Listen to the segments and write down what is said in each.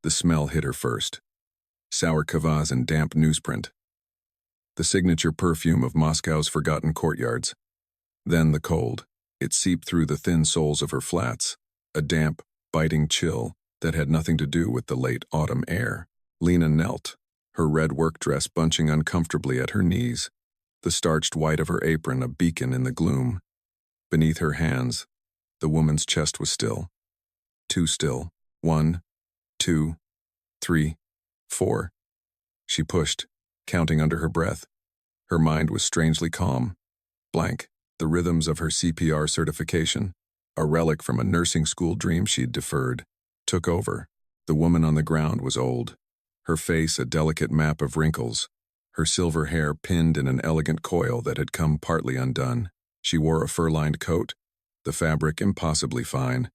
The smell hit her first. Sour kvass and damp newsprint. The signature perfume of Moscow's forgotten courtyards. Then the cold. It seeped through the thin soles of her flats, a damp, biting chill that had nothing to do with the late autumn air. Lena knelt, her red work dress bunching uncomfortably at her knees, the starched white of her apron a beacon in the gloom. Beneath her hands, the woman's chest was still. Too still. 1, 2, 3, 4. She pushed, counting under her breath. Her mind was strangely calm. Blank. The rhythms of her CPR certification, a relic from a nursing school dream she'd deferred, took over. The woman on the ground was old, her face a delicate map of wrinkles, her silver hair pinned in an elegant coil that had come partly undone. She wore a fur-lined coat, the fabric impossibly fine,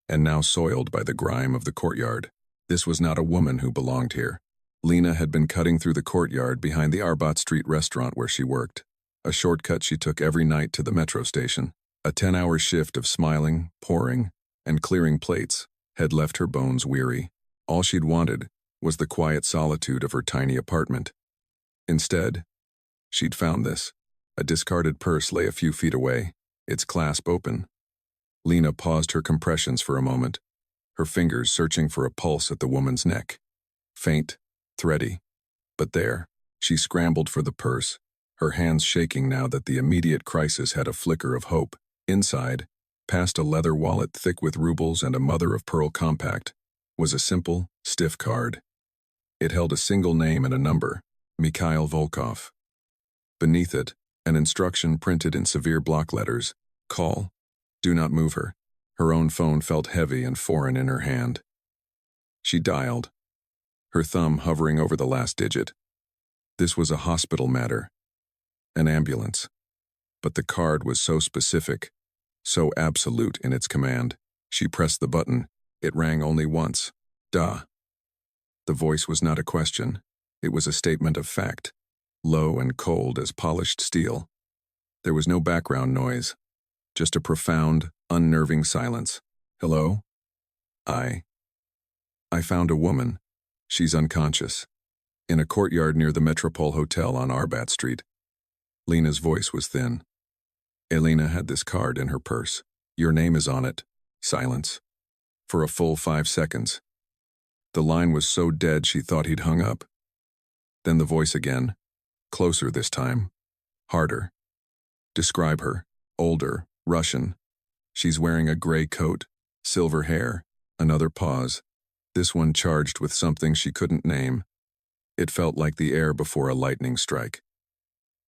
and now soiled by the grime of the courtyard. This was not a woman who belonged here. Lena had been cutting through the courtyard behind the Arbat Street restaurant where she worked. A shortcut she took every night to the metro station. A 10-hour shift of smiling, pouring, and clearing plates had left her bones weary. All she'd wanted was the quiet solitude of her tiny apartment. Instead, she'd found this. A discarded purse lay a few feet away, its clasp open. Lena paused her compressions for a moment, her fingers searching for a pulse at the woman's neck. Faint, thready. But there, she scrambled for the purse, her hands shaking now that the immediate crisis had a flicker of hope. Inside, past a leather wallet thick with rubles and a mother-of-pearl compact, was a simple, stiff card. It held a single name and a number, Mikhail Volkov. Beneath it, an instruction printed in severe block letters, call, do not move her. Her own phone felt heavy and foreign in her hand. She dialed, her thumb hovering over the last digit. This was a hospital matter. An ambulance. But the card was so specific, so absolute in its command. She pressed the button. It rang only once. Duh. The voice was not a question. It was a statement of fact, low and cold as polished steel. There was no background noise, just a profound, unnerving silence. Hello? I found a woman. She's unconscious. In a courtyard near the Metropole Hotel on Arbat Street. Lena's voice was thin. Elena had this card in her purse. Your name is on it. Silence. For a full 5 seconds. The line was so dead she thought he'd hung up. Then the voice again. Closer this time. Harder. Describe her. Older. Russian. She's wearing a gray coat. Silver hair. Another pause. This one charged with something she couldn't name. It felt like the air before a lightning strike.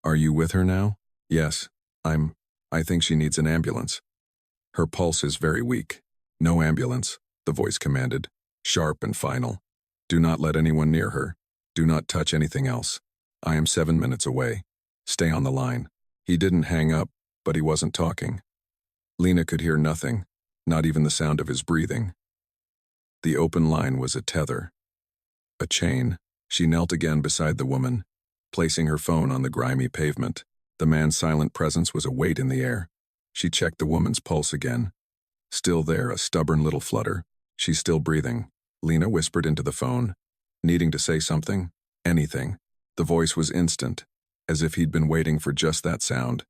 Are you with her now? Yes. I think she needs an ambulance. Her pulse is very weak. No ambulance, the voice commanded, sharp and final. Do not let anyone near her. Do not touch anything else. I am 7 minutes away. Stay on the line. He didn't hang up, but he wasn't talking. Lena could hear nothing, not even the sound of his breathing. The open line was a tether. A chain. She knelt again beside the woman, placing her phone on the grimy pavement. The man's silent presence was a weight in the air. She checked the woman's pulse again. Still there, a stubborn little flutter. She's still breathing. Lena whispered into the phone, needing to say something, anything. The voice was instant, as if he'd been waiting for just that sound.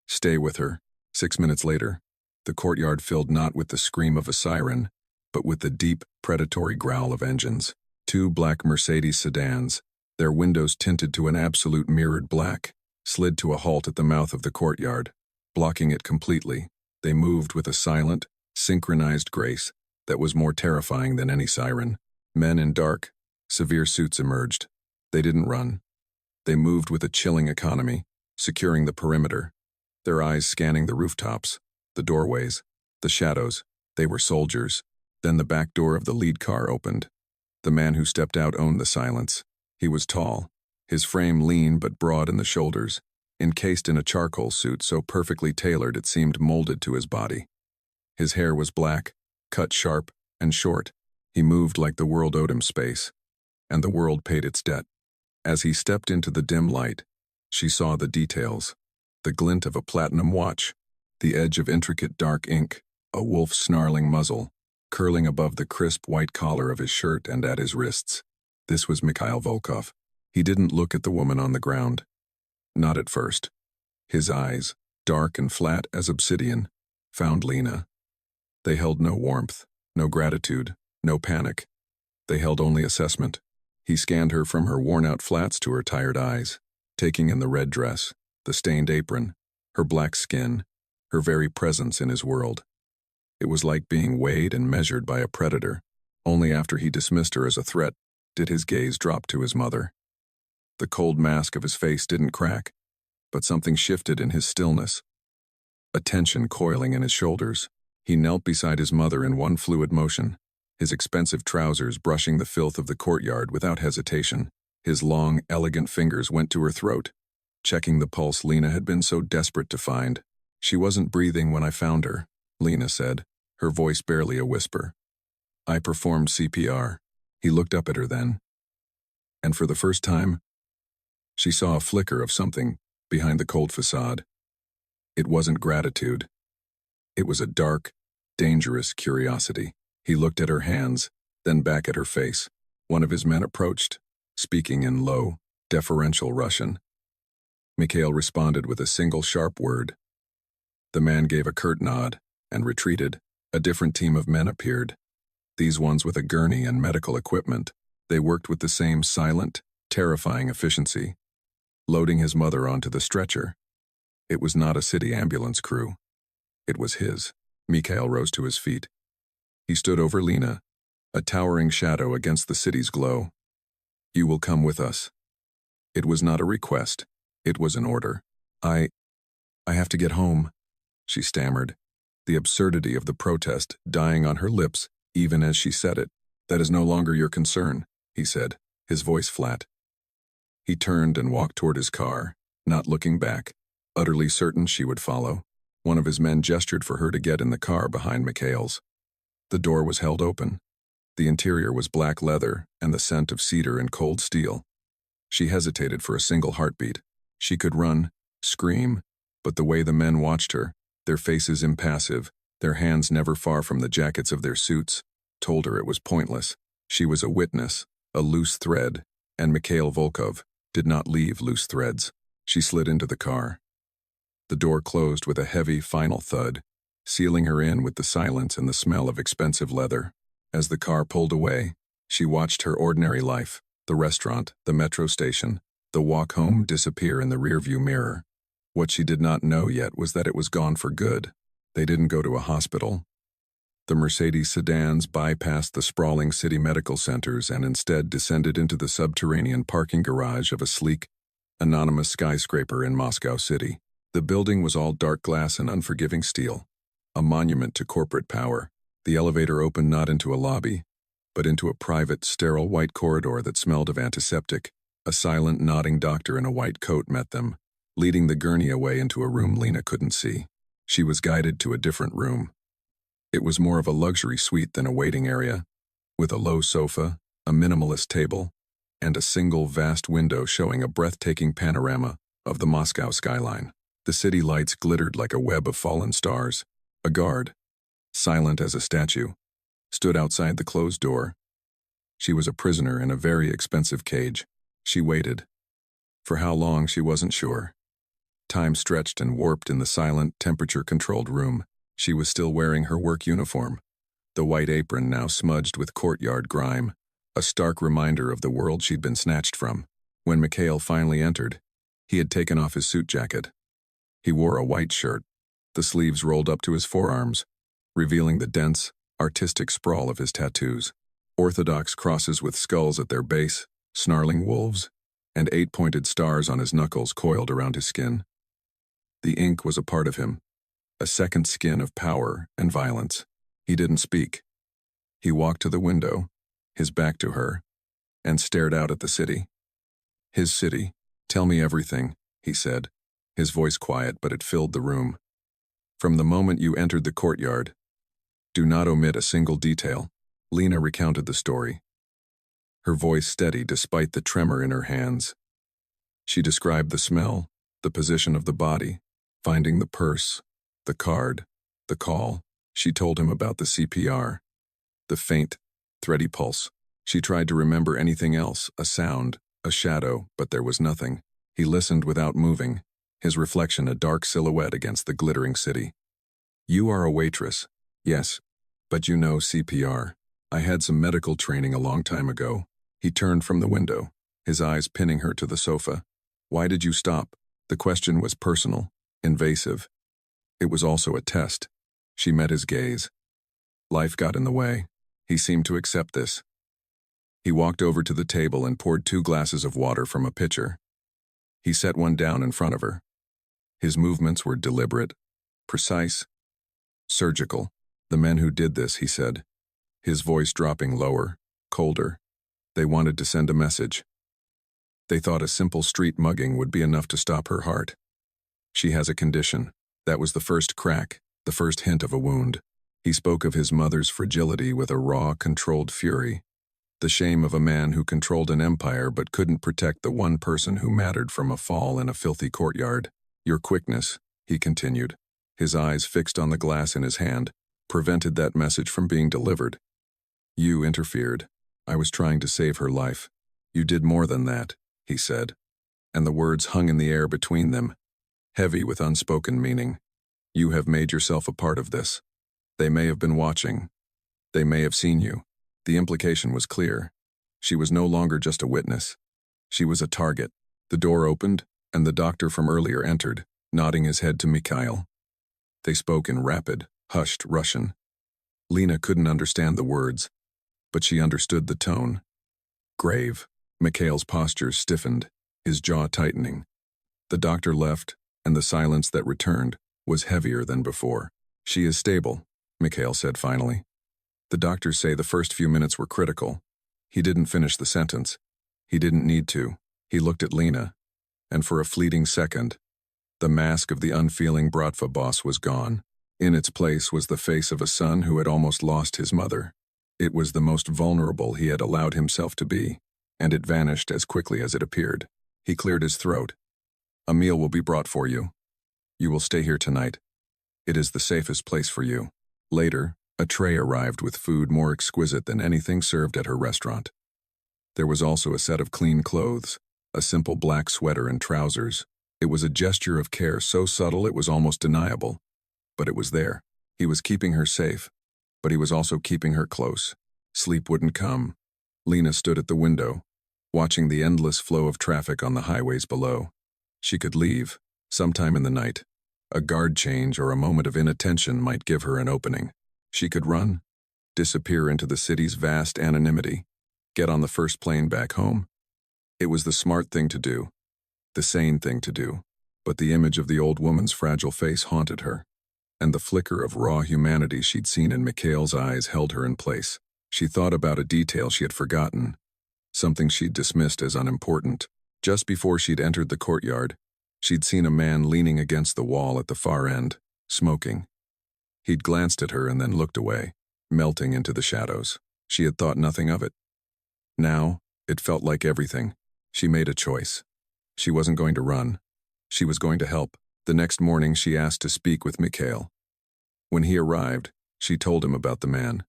Stay with her. 6 minutes later, the courtyard filled not with the scream of a siren, but with the deep, predatory growl of engines. 2 black Mercedes sedans, their windows tinted to an absolute mirrored black, slid to a halt at the mouth of the courtyard. Blocking it completely, they moved with a silent, synchronized grace that was more terrifying than any siren. Men in dark, severe suits emerged. They didn't run. They moved with a chilling economy, securing the perimeter, their eyes scanning the rooftops, the doorways, the shadows. They were soldiers. Then the back door of the lead car opened. The man who stepped out owned the silence. He was tall, his frame lean but broad in the shoulders, encased in a charcoal suit so perfectly tailored it seemed molded to his body. His hair was black, cut sharp and short. He moved like the world owed him space, and the world paid its debt. As he stepped into the dim light, she saw the details. The glint of a platinum watch, the edge of intricate dark ink, a wolf's snarling muzzle, curling above the crisp white collar of his shirt and at his wrists. This was Mikhail Volkov. He didn't look at the woman on the ground. Not at first. His eyes, dark and flat as obsidian, found Lena. They held no warmth, no gratitude, no panic. They held only assessment. He scanned her from her worn-out flats to her tired eyes, taking in the red dress, the stained apron, her black skin, her very presence in his world. It was like being weighed and measured by a predator. Only after he dismissed her as a threat did his gaze drop to his mother. The cold mask of his face didn't crack, but something shifted in his stillness. A tension coiling in his shoulders. He knelt beside his mother in one fluid motion, his expensive trousers brushing the filth of the courtyard without hesitation. His long, elegant fingers went to her throat, checking the pulse Lena had been so desperate to find. "She wasn't breathing when I found her," Lena said, her voice barely a whisper. "I performed CPR." He looked up at her then. And for the first time, she saw a flicker of something behind the cold facade. It wasn't gratitude. It was a dark, dangerous curiosity. He looked at her hands, then back at her face. One of his men approached, speaking in low, deferential Russian. Mikhail responded with a single sharp word. The man gave a curt nod and retreated. A different team of men appeared. These ones with a gurney and medical equipment. They worked with the same silent, terrifying efficiency, loading his mother onto the stretcher. It was not a city ambulance crew. It was his. Mikhail rose to his feet. He stood over Lena, a towering shadow against the city's glow. "You will come with us." It was not a request. It was an order. I have to get home," she stammered, the absurdity of the protest dying on her lips even as she said it. "That is no longer your concern," he said, his voice flat. He turned and walked toward his car, not looking back, utterly certain she would follow. One of his men gestured for her to get in the car behind Mikhail's. The door was held open. The interior was black leather and the scent of cedar and cold steel. She hesitated for a single heartbeat. She could run, scream, but the way the men watched her, their faces impassive, their hands never far from the jackets of their suits, told her it was pointless. She was a witness, a loose thread, and Mikhail Volkov did not leave loose threads. She slid into the car. The door closed with a heavy, final thud, sealing her in with the silence and the smell of expensive leather. As the car pulled away, she watched her ordinary life, the restaurant, the metro station, the walk home disappear in the rearview mirror. What she did not know yet was that it was gone for good. They didn't go to a hospital. The Mercedes sedans bypassed the sprawling city medical centers and instead descended into the subterranean parking garage of a sleek, anonymous skyscraper in Moscow City. The building was all dark glass and unforgiving steel, a monument to corporate power. The elevator opened not into a lobby, but into a private, sterile white corridor that smelled of antiseptic. A silent, nodding doctor in a white coat met them, leading the gurney away into a room Lena couldn't see. She was guided to a different room. It was more of a luxury suite than a waiting area, with a low sofa, a minimalist table, and a single vast window showing a breathtaking panorama of the Moscow skyline. The city lights glittered like a web of fallen stars. A guard, silent as a statue, stood outside the closed door. She was a prisoner in a very expensive cage. She waited. For how long, she wasn't sure. Time stretched and warped in the silent, temperature-controlled room. She was still wearing her work uniform, the white apron now smudged with courtyard grime, a stark reminder of the world she'd been snatched from. When Mikhail finally entered, he had taken off his suit jacket. He wore a white shirt, the sleeves rolled up to his forearms, revealing the dense, artistic sprawl of his tattoos. Orthodox crosses with skulls at their base, snarling wolves, and 8-pointed stars on his knuckles coiled around his skin. The ink was a part of him, a second skin of power and violence. He didn't speak. He walked to the window, his back to her, and stared out at the city. His city. "Tell me everything," he said, his voice quiet, but it filled the room. "From the moment you entered the courtyard. Do not omit a single detail." Lena recounted the story, her voice steady despite the tremor in her hands. She described the smell, the position of the body, finding the purse, the card, the call. She told him about the CPR. the faint, thready pulse. She tried to remember anything else, a sound, a shadow, but there was nothing. He listened without moving, his reflection a dark silhouette against the glittering city. You are a waitress. Yes, but you know CPR. I had some medical training a long time ago. He turned from the window, his eyes pinning her to the sofa. Why did you stop? The question was personal, invasive. It was also a test. She met his gaze. Life got in the way. He seemed to accept this. He walked over to the table and poured 2 glasses of water from a pitcher. He set one down in front of her. His movements were deliberate, precise, surgical. The men who did this, he said, his voice dropping lower, colder. They wanted to send a message. They thought a simple street mugging would be enough to stop her heart. She has a condition. That was the first crack, the first hint of a wound. He spoke of his mother's fragility with a raw, controlled fury. The shame of a man who controlled an empire but couldn't protect the one person who mattered from a fall in a filthy courtyard. Your quickness, he continued, his eyes fixed on the glass in his hand, prevented that message from being delivered. You interfered. I was trying to save her life. You did more than that, he said, and the words hung in the air between them, heavy with unspoken meaning. You have made yourself a part of this. They may have been watching. They may have seen you. The implication was clear. She was no longer just a witness. She was a target. The door opened, and the doctor from earlier entered, nodding his head to Mikhail. They spoke in rapid, hushed Russian. Lena couldn't understand the words, but she understood the tone. Grave. Mikhail's posture stiffened, his jaw tightening. The doctor left, and the silence that returned was heavier than before. She is stable, Mikhail said finally. The doctors say the first few minutes were critical. He didn't finish the sentence. He didn't need to. He looked at Lena, and for a fleeting second, the mask of the unfeeling Bratva boss was gone. In its place was the face of a son who had almost lost his mother. It was the most vulnerable he had allowed himself to be, and it vanished as quickly as it appeared. He cleared his throat. A meal will be brought for you. You will stay here tonight. It is the safest place for you. Later, a tray arrived with food more exquisite than anything served at her restaurant. There was also a set of clean clothes, a simple black sweater and trousers. It was a gesture of care so subtle it was almost deniable. But it was there. He was keeping her safe, but he was also keeping her close. Sleep wouldn't come. Lena stood at the window, watching the endless flow of traffic on the highways below. She could leave, sometime in the night. A guard change or a moment of inattention might give her an opening. She could run, disappear into the city's vast anonymity, get on the first plane back home. It was the smart thing to do, the sane thing to do, but the image of the old woman's fragile face haunted her, and the flicker of raw humanity she'd seen in Mikhail's eyes held her in place. She thought about a detail she had forgotten, something she'd dismissed as unimportant. Just before she'd entered the courtyard, she'd seen a man leaning against the wall at the far end, smoking. He'd glanced at her and then looked away, melting into the shadows. She had thought nothing of it. Now, it felt like everything. She made a choice. She wasn't going to run. She was going to help. The next morning, she asked to speak with Mikhail. When he arrived, she told him about the man.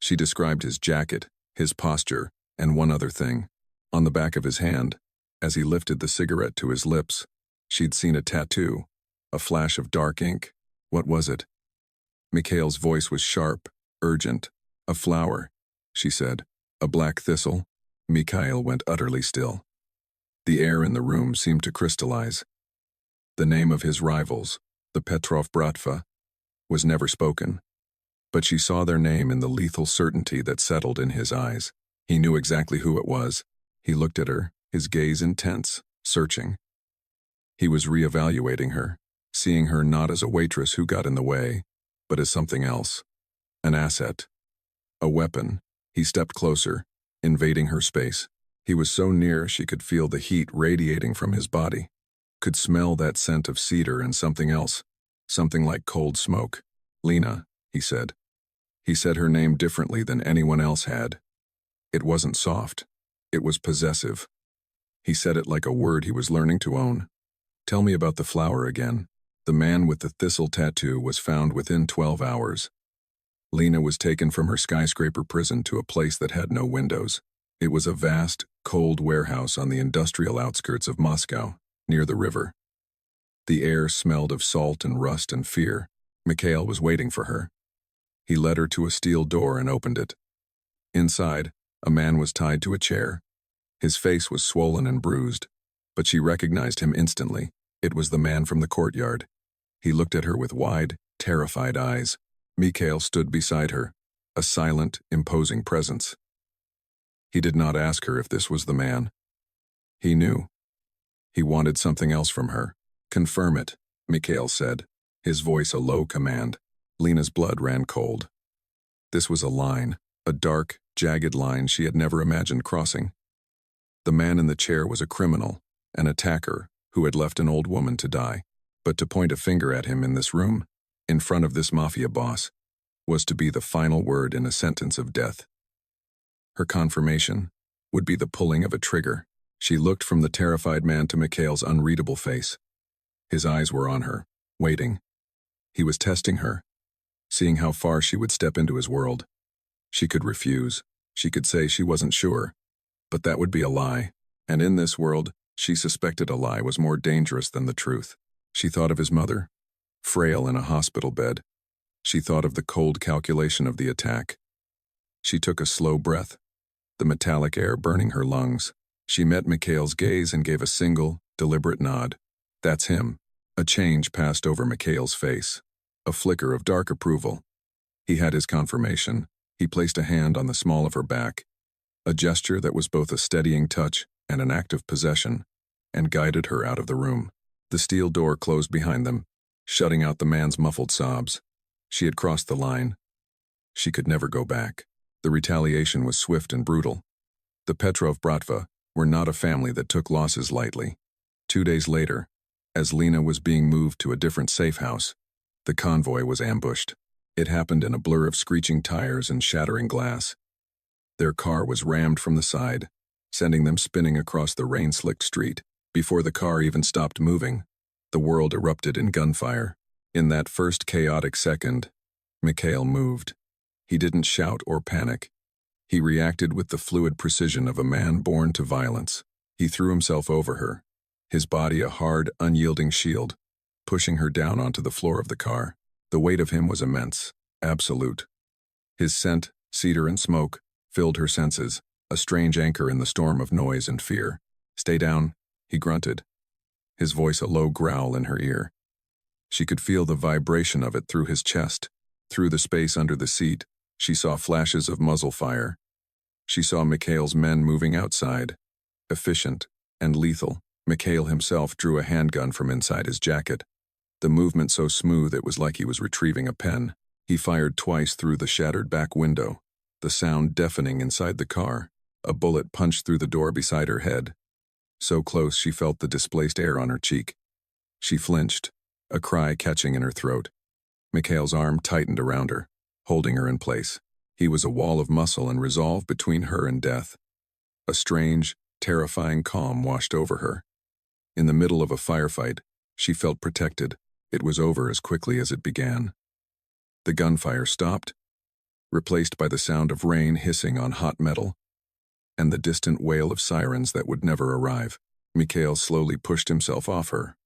She described his jacket, his posture, and one other thing. On the back of his hand, as he lifted the cigarette to his lips, she'd seen a tattoo, a flash of dark ink. What was it? Mikhail's voice was sharp, urgent. A flower, she said. A black thistle. Mikhail went utterly still. The air in the room seemed to crystallize. The name of his rivals, the Petrov Bratva, was never spoken, but she saw their name in the lethal certainty that settled in his eyes. He knew exactly who it was. He looked at her, his gaze intense, searching. He was reevaluating her, seeing her not as a waitress who got in the way, but as something else. An asset. A weapon. He stepped closer, invading her space. He was so near she could feel the heat radiating from his body, could smell that scent of cedar and something else, something like cold smoke. Lena, he said. He said her name differently than anyone else had. It wasn't soft. It was possessive. He said it like a word he was learning to own. Tell me about the flower again. The man with the thistle tattoo was found within 12 hours. Lena was taken from her skyscraper prison to a place that had no windows. It was a vast, cold warehouse on the industrial outskirts of Moscow, near the river. The air smelled of salt and rust and fear. Mikhail was waiting for her. He led her to a steel door and opened it. Inside, a man was tied to a chair. His face was swollen and bruised, but she recognized him instantly. It was the man from the courtyard. He looked at her with wide, terrified eyes. Mikhail stood beside her, a silent, imposing presence. He did not ask her if this was the man. He knew. He wanted something else from her. "Confirm it," Mikhail said, his voice a low command. Lena's blood ran cold. This was a line, a dark, jagged line she had never imagined crossing. The man in the chair was a criminal, an attacker who had left an old woman to die. But to point a finger at him in this room, in front of this mafia boss, was to be the final word in a sentence of death. Her confirmation would be the pulling of a trigger. She looked from the terrified man to Mikhail's unreadable face. His eyes were on her, waiting. He was testing her, seeing how far she would step into his world. She could refuse. She could say she wasn't sure. But that would be a lie. And in this world, she suspected a lie was more dangerous than the truth. She thought of his mother, frail in a hospital bed. She thought of the cold calculation of the attack. She took a slow breath, the metallic air burning her lungs. She met Mikhail's gaze and gave a single, deliberate nod. That's him. A change passed over Mikhail's face, a flicker of dark approval. He had his confirmation. He placed a hand on the small of her back, a gesture that was both a steadying touch and an act of possession, and guided her out of the room. The steel door closed behind them, shutting out the man's muffled sobs. She had crossed the line. She could never go back. The retaliation was swift and brutal. The Petrov Bratva were not a family that took losses lightly. 2 days later, as Lena was being moved to a different safe house, the convoy was ambushed. It happened in a blur of screeching tires and shattering glass. Their car was rammed from the side, sending them spinning across the rain-slicked street. Before the car even stopped moving, the world erupted in gunfire. In that first chaotic second, Mikhail moved. He didn't shout or panic. He reacted with the fluid precision of a man born to violence. He threw himself over her, his body a hard, unyielding shield, pushing her down onto the floor of the car. The weight of him was immense, absolute. His scent, cedar and smoke, filled her senses, a strange anchor in the storm of noise and fear. "Stay down," he grunted, his voice a low growl in her ear. She could feel the vibration of it through his chest, through the space under the seat. She saw flashes of muzzle fire. She saw Mikhail's men moving outside, efficient and lethal. Mikhail himself drew a handgun from inside his jacket, the movement so smooth it was like he was retrieving a pen. He fired twice through the shattered back window, the sound deafening inside the car. A bullet punched through the door beside her head. So close she felt the displaced air on her cheek. She flinched, a cry catching in her throat. Mikhail's arm tightened around her, holding her in place. He was a wall of muscle and resolve between her and death. A strange, terrifying calm washed over her. In the middle of a firefight, she felt protected. It was over as quickly as it began. The gunfire stopped, replaced by the sound of rain hissing on hot metal, and the distant wail of sirens that would never arrive. Mikhail slowly pushed himself off her.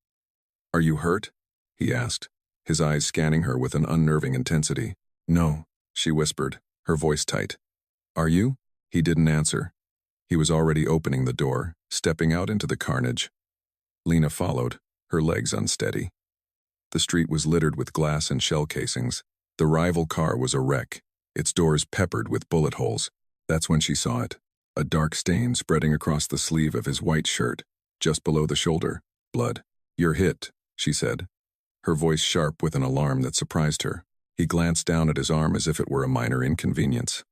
"Are you hurt?" he asked, his eyes scanning her with an unnerving intensity. "No," she whispered, her voice tight. "Are you?" He didn't answer. He was already opening the door, stepping out into the carnage. Lena followed, her legs unsteady. The street was littered with glass and shell casings. The rival car was a wreck, its doors peppered with bullet holes. That's when she saw it. A dark stain spreading across the sleeve of his white shirt, just below the shoulder. Blood. "You're hit," she said, her voice sharp with an alarm that surprised her. He glanced down at his arm as if it were a minor inconvenience.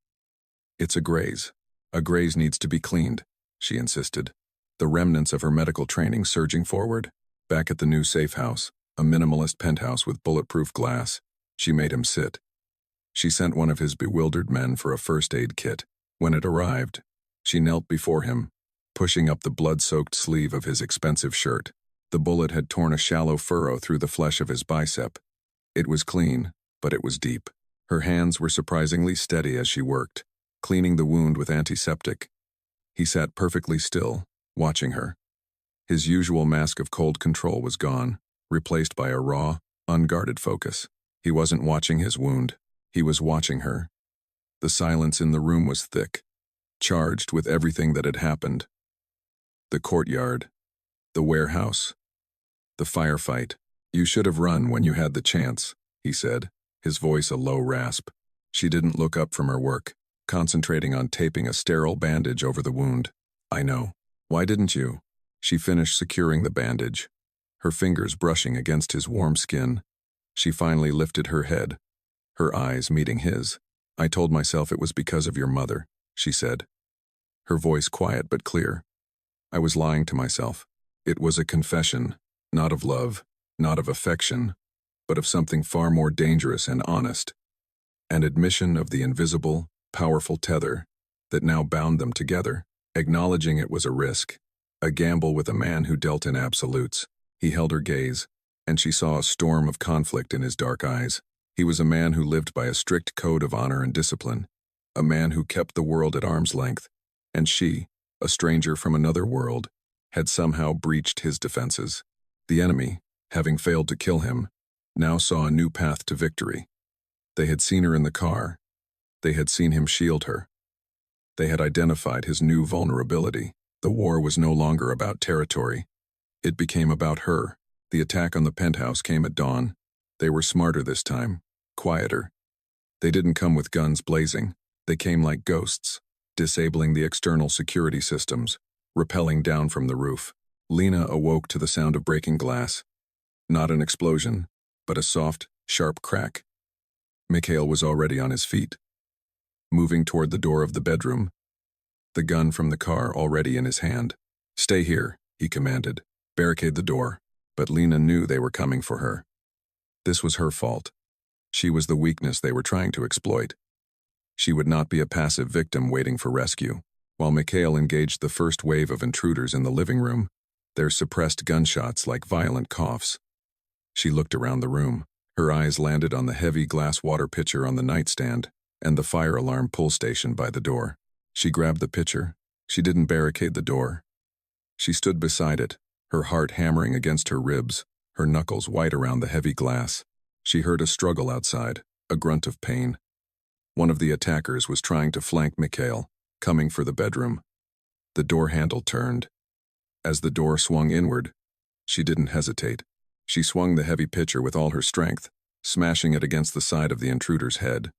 "It's a graze. A graze needs to be cleaned," she insisted, the remnants of her medical training surging forward. Back at the new safe house, a minimalist penthouse with bulletproof glass, she made him sit. She sent one of his bewildered men for a first aid kit. When it arrived, she knelt before him, pushing up the blood-soaked sleeve of his expensive shirt. The bullet had torn a shallow furrow through the flesh of his bicep. It was clean, but it was deep. Her hands were surprisingly steady as she worked, cleaning the wound with antiseptic. He sat perfectly still, watching her. His usual mask of cold control was gone, replaced by a raw, unguarded focus. He wasn't watching his wound. He was watching her. The silence in the room was thick, charged with everything that had happened. The courtyard, the warehouse, the firefight. "You should have run when you had the chance," he said, his voice a low rasp. She didn't look up from her work, concentrating on taping a sterile bandage over the wound. "I know. Why didn't you?" She finished securing the bandage, her fingers brushing against his warm skin. She finally lifted her head, her eyes meeting his. "I told myself it was because of your mother," she said, her voice quiet but clear. "I was lying to myself. It was a confession, not of love, not of affection, but of something far more dangerous and honest. An admission of the invisible, powerful tether that now bound them together. Acknowledging it was a risk, a gamble with a man who dealt in absolutes." He held her gaze, and she saw a storm of conflict in his dark eyes. He was a man who lived by a strict code of honor and discipline, a man who kept the world at arm's length, and she, a stranger from another world, had somehow breached his defenses. The enemy, having failed to kill him, now saw a new path to victory. They had seen her in the car. They had seen him shield her. They had identified his new vulnerability. The war was no longer about territory. It became about her. The attack on the penthouse came at dawn. They were smarter this time, quieter. They didn't come with guns blazing. They came like ghosts, disabling the external security systems, rappelling down from the roof. Lena awoke to the sound of breaking glass. Not an explosion, but a soft, sharp crack. Mikhail was already on his feet, moving toward the door of the bedroom, the gun from the car already in his hand. "Stay here," he commanded. "Barricade the door." But Lena knew they were coming for her. This was her fault. She was the weakness they were trying to exploit. She would not be a passive victim waiting for rescue. While Mikhail engaged the first wave of intruders in the living room, their suppressed gunshots like violent coughs. She looked around the room. Her eyes landed on the heavy glass water pitcher on the nightstand and the fire alarm pull station by the door. She grabbed the pitcher. She didn't barricade the door. She stood beside it, her heart hammering against her ribs, her knuckles white around the heavy glass. She heard a struggle outside, a grunt of pain. One of the attackers was trying to flank Mikhail, coming for the bedroom. The door handle turned. As the door swung inward, she didn't hesitate. She swung the heavy pitcher with all her strength, smashing it against the side of the intruder's head.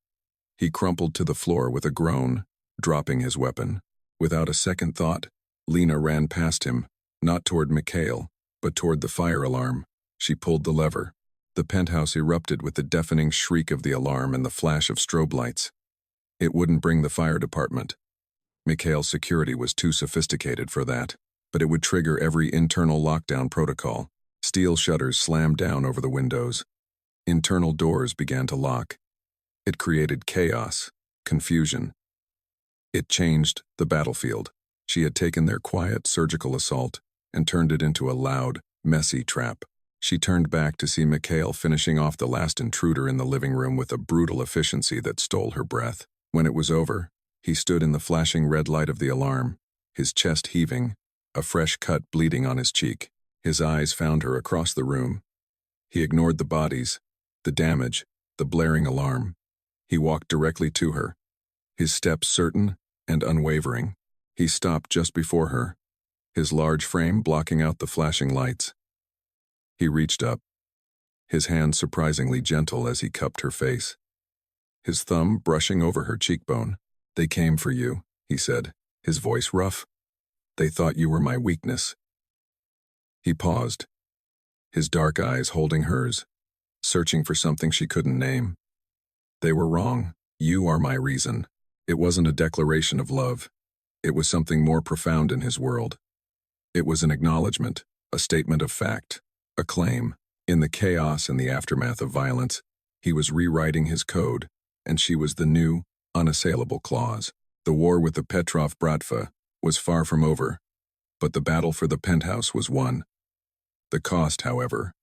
He crumpled to the floor with a groan, dropping his weapon. Without a second thought, Lena ran past him, not toward Mikhail, but toward the fire alarm. She pulled the lever. The penthouse erupted with the deafening shriek of the alarm and the flash of strobe lights. It wouldn't bring the fire department. Mikhail's security was too sophisticated for that, but it would trigger every internal lockdown protocol. Steel shutters slammed down over the windows. Internal doors began to lock. It created chaos, confusion. It changed the battlefield. She had taken their quiet surgical assault and turned it into a loud, messy trap. She turned back to see Mikhail finishing off the last intruder in the living room with a brutal efficiency that stole her breath. When it was over, he stood in the flashing red light of the alarm, his chest heaving, a fresh cut bleeding on his cheek. His eyes found her across the room. He ignored the bodies, the damage, the blaring alarm. He walked directly to her, his steps certain and unwavering. He stopped just before her, his large frame blocking out the flashing lights. He reached up, his hand surprisingly gentle as he cupped her face, his thumb brushing over her cheekbone. "They came for you," he said, his voice rough. "They thought you were my weakness." He paused, his dark eyes holding hers, searching for something she couldn't name. "They were wrong. You are my reason." It wasn't a declaration of love. It was something more profound in his world. It was an acknowledgement, a statement of fact, a claim. In the chaos and the aftermath of violence, he was rewriting his code, and she was the new, unassailable clause. The war with the Petrov Bratva was far from over, but the battle for the penthouse was won. The cost, however,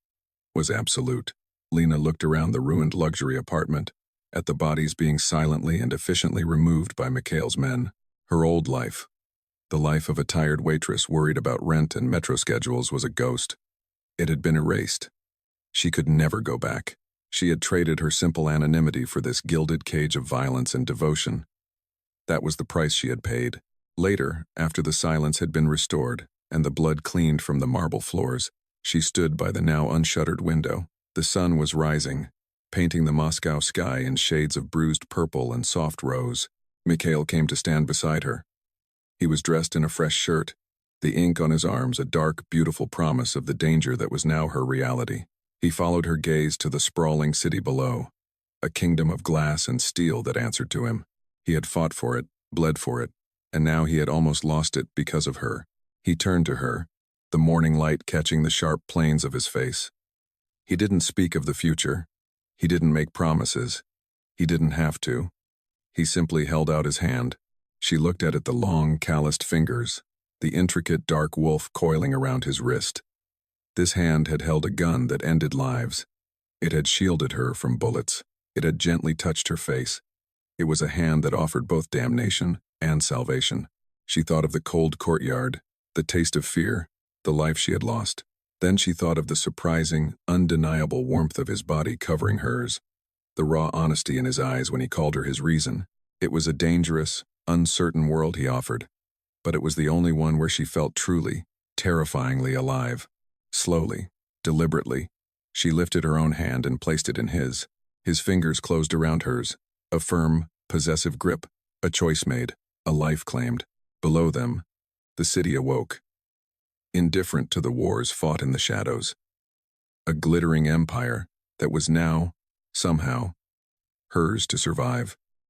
was absolute. Lena looked around the ruined luxury apartment. at the bodies being silently and efficiently removed by Mikhail's men. Her old life, the life of a tired waitress worried about rent and metro schedules, was a ghost. It had been erased. She could never go back. She had traded her simple anonymity for this gilded cage of violence and devotion. That was the price she had paid. Later, after the silence had been restored and the blood cleaned from the marble floors, she stood by the now unshuttered window. The sun was rising, painting the Moscow sky in shades of bruised purple and soft rose. Mikhail came to stand beside her. He was dressed in a fresh shirt, the ink on his arms a dark, beautiful promise of the danger that was now her reality. He followed her gaze to the sprawling city below, a kingdom of glass and steel that answered to him. He had fought for it, bled for it, and now he had almost lost it because of her. He turned to her, the morning light catching the sharp planes of his face. He didn't speak of the future. He didn't make promises. He didn't have to. He simply held out his hand. She looked at it, the long, calloused fingers, the intricate dark wolf coiling around his wrist. This hand had held a gun that ended lives. It had shielded her from bullets. It had gently touched her face. It was a hand that offered both damnation and salvation. She thought of the cold courtyard, the taste of fear, the life she had lost. Then she thought of the surprising, undeniable warmth of his body covering hers, the raw honesty in his eyes when he called her his reason. It was a dangerous, uncertain world he offered, but it was the only one where she felt truly, terrifyingly alive. Slowly, deliberately, she lifted her own hand and placed it in his. His fingers closed around hers, a firm, possessive grip, a choice made, a life claimed. Below them, the city awoke, indifferent to the wars fought in the shadows. A glittering empire that was now, somehow, hers to survive.